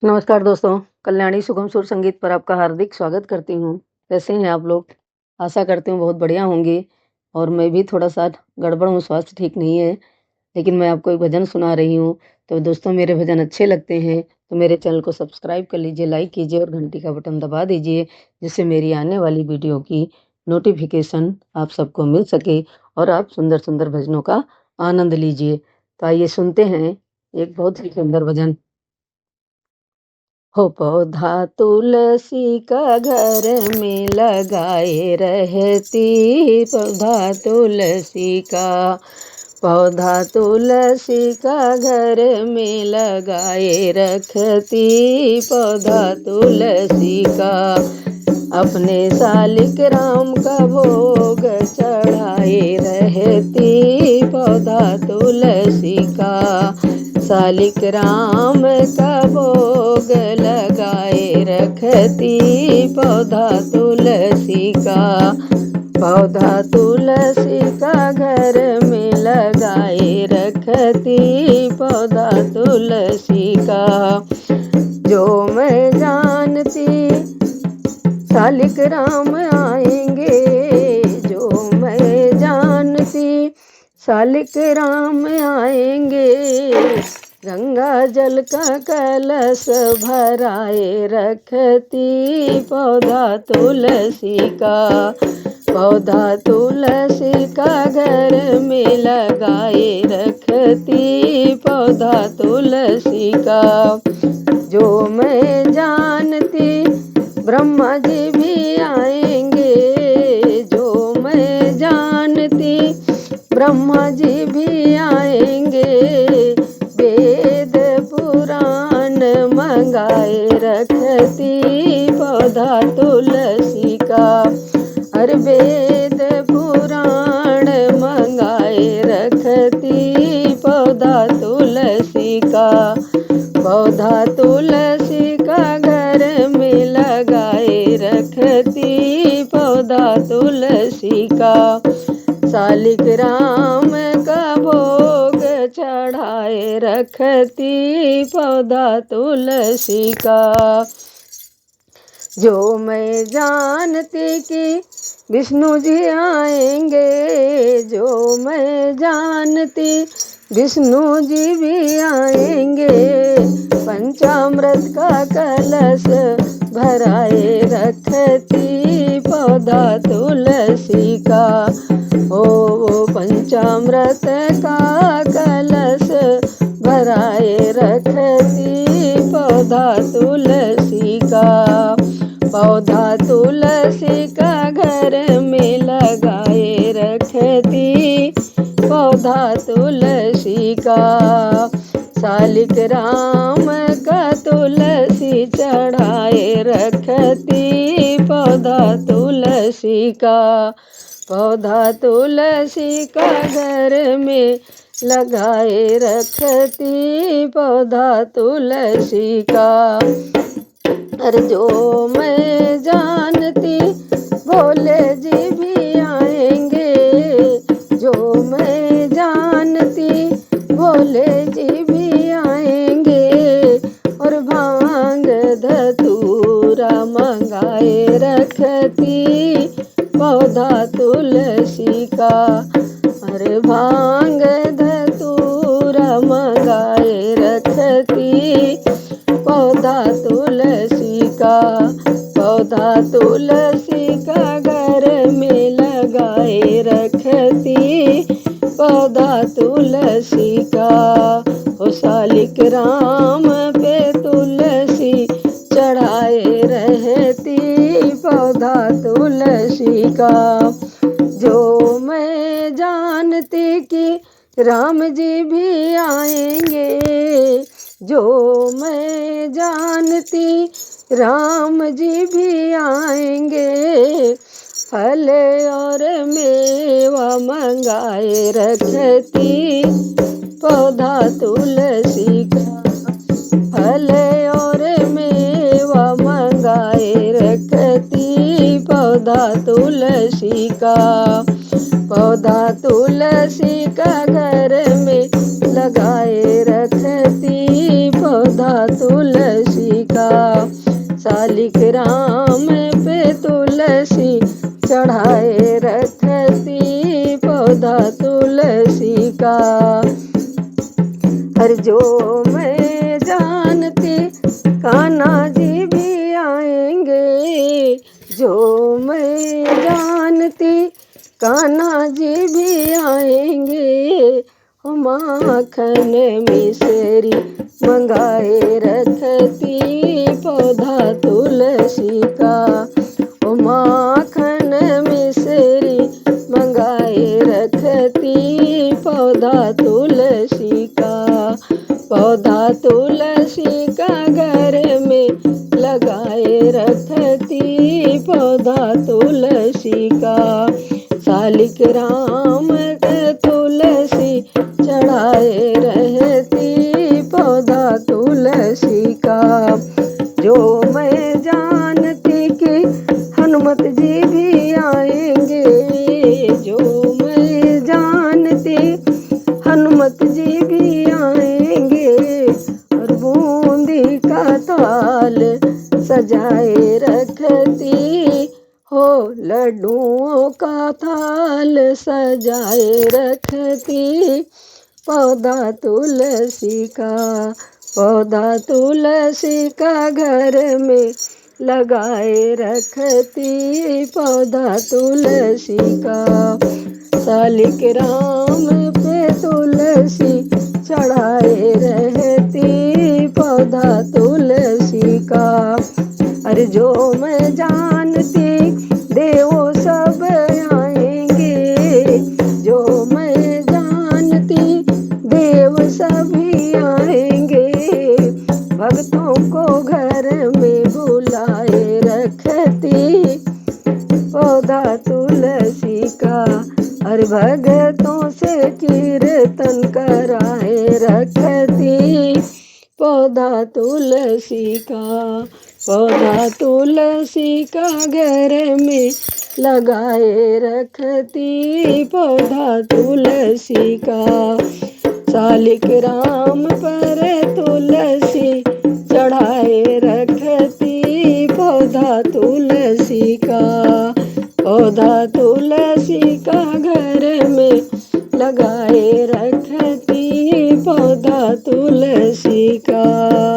नमस्कार दोस्तों, कल्याणी सुगम सुर संगीत पर आपका हार्दिक स्वागत करती हूँ। कैसे हैं आप लोग? आशा करती हूँ बहुत बढ़िया होंगे और मैं भी थोड़ा-सा गड़बड़ हूँ, स्वास्थ्य ठीक नहीं है, लेकिन मैं आपको एक भजन सुना रही हूँ। तो दोस्तों मेरे भजन अच्छे लगते हैं, तो मेरे चैनल को सब्सक्राइब कर लीजिए, लाइक कीजिए और घंटी का बटन दबा दीजिए, जिससे मेरी आने वाली वीडियो की नोटिफ़िकेशन आप सबको मिल सके और आप सुंदर-सुंदर भजनों का आनंद लीजिए। तो आइए सुनते हैं एक बहुत ही सुंदर भजन। हो पौधा तुलसी का घर में लगाए रहती, पौधा तुलसी का, पौधा तुलसी का घर में लगाए रखती, पौधा तुलसी का, अपने सालिक राम का भोग चढ़ाए रहती, पौधा तुलसी का, सालिक राम का भोग लगाए रखती, पौधा तुलसी का, पौधा तुलसी का घर में लगाए रखती, पौधा तुलसी का, जो मैं जानती सालिक राम आएंगे, जो मैं जानती सालिक राम आएंगे, गंगा जल का कलश भराए रखती, पौधा तुलसी का, पौधा तुलसी का घर में लगाए रखती, पौधा तुलसी का, जो मैं जानती ब्रह्मा जी भी आएंगे, जो मैं जानती ब्रह्मा जी भी आएंगे, वेद पुराण मंगाए रखती, पौधा तुलसी का, हर वेद पुराण मंगाए रखती, पौधा तुलसी का, पौधा तुलसी का घर में लगाए रखती, पौधा तुलसी का, सालिक राम का भोग चढ़ाए रखती, पौधा तुलसी का, जो मैं जानती कि विष्णु जी आएंगे, जो मैं जानती विष्णु जी भी आएंगे, पंचामृत का कलश भराए रखती, पौधा तुलसी का, ओ पंचामृत का कलश भराए रखती, पौधा तुलसी का, पौधा तुलसी का घर में लगाए रखती, पौधा तुलसी का, सालिक राम का तुलसी चढ़ाए रखती, पौधा तुलसी का, पौधा तुलसी का घर में लगाए रखती, पौधा तुलसी का, अरे जो मैं जानती भोले जी भी आएंगे, जो मैं जानती भोले जी भी आएंगे, और भांग धतूरा मंगाए रखती, पौधा तुलसी का, अरे भांग धतूरा मंगाए रखती, पौधा तुलसी का, पौधा तुलसी का घर में लगाए रखती, पौधा तुलसी का, ओ सालिक राम पे तुलसी चढ़ाए रहती, पौधा तुलसी का, जो मैं जानती कि राम जी भी आएंगे, जो मैं जानती राम जी भी आएंगे, फल और मेवा मंगाए रखती, पौधा तुलसी का, फल और मेवा मंगाए रखती, पौधा तुलसी का, पौधा तुलसी का घर में लगाए रखती, पौधा तुलसी राम पे तुलसी चढ़ाए रखती पौधा तुलसी का। हर जो मैं जानती कान्हा जी भी आएंगे, जो मैं जानती कान्हा जी भी आएंगे। माखन मिश्री मंगाए रखती पौधा तुलसी का। माखन मिश्री मंगाए रखती पौधा तुलसी का। पौधा तुलसी का घर में लगाए रखती पौधा तुलसी का। शालिक राम के तुलसी चढ़ाए रहती पौधा तुलसी का। जो मैं जानती कि हनुमत जी भी आएंगे, जो मैं जानती हनुमत जी भी आएंगे। और बूंदी का थाल सजाए रखती हो, लड्डुओं का थाल सजाए रखती पौधा तुलसी का। पौधा तुलसी का घर में लगाए रखती पौधा तुलसी का। शालिक राम पे तुलसी चढ़ाए रहती पौधा तुलसी का। अरे जो मैं जानती देवो सब आएंगे, जो मैं जानती देव सभी आएंगे। भक्तों को घर में बुलाए रखती पौधा तुलसी का। हर भगतों से कीर्तन कराए रखती पौधा तुलसी का। पौधा तुलसी का घर में लगाए रखती पौधा तुलसी का। शालिक राम पर तुलसी चढ़ाए रखती पौधा तुलसी का। पौधा तुलसी का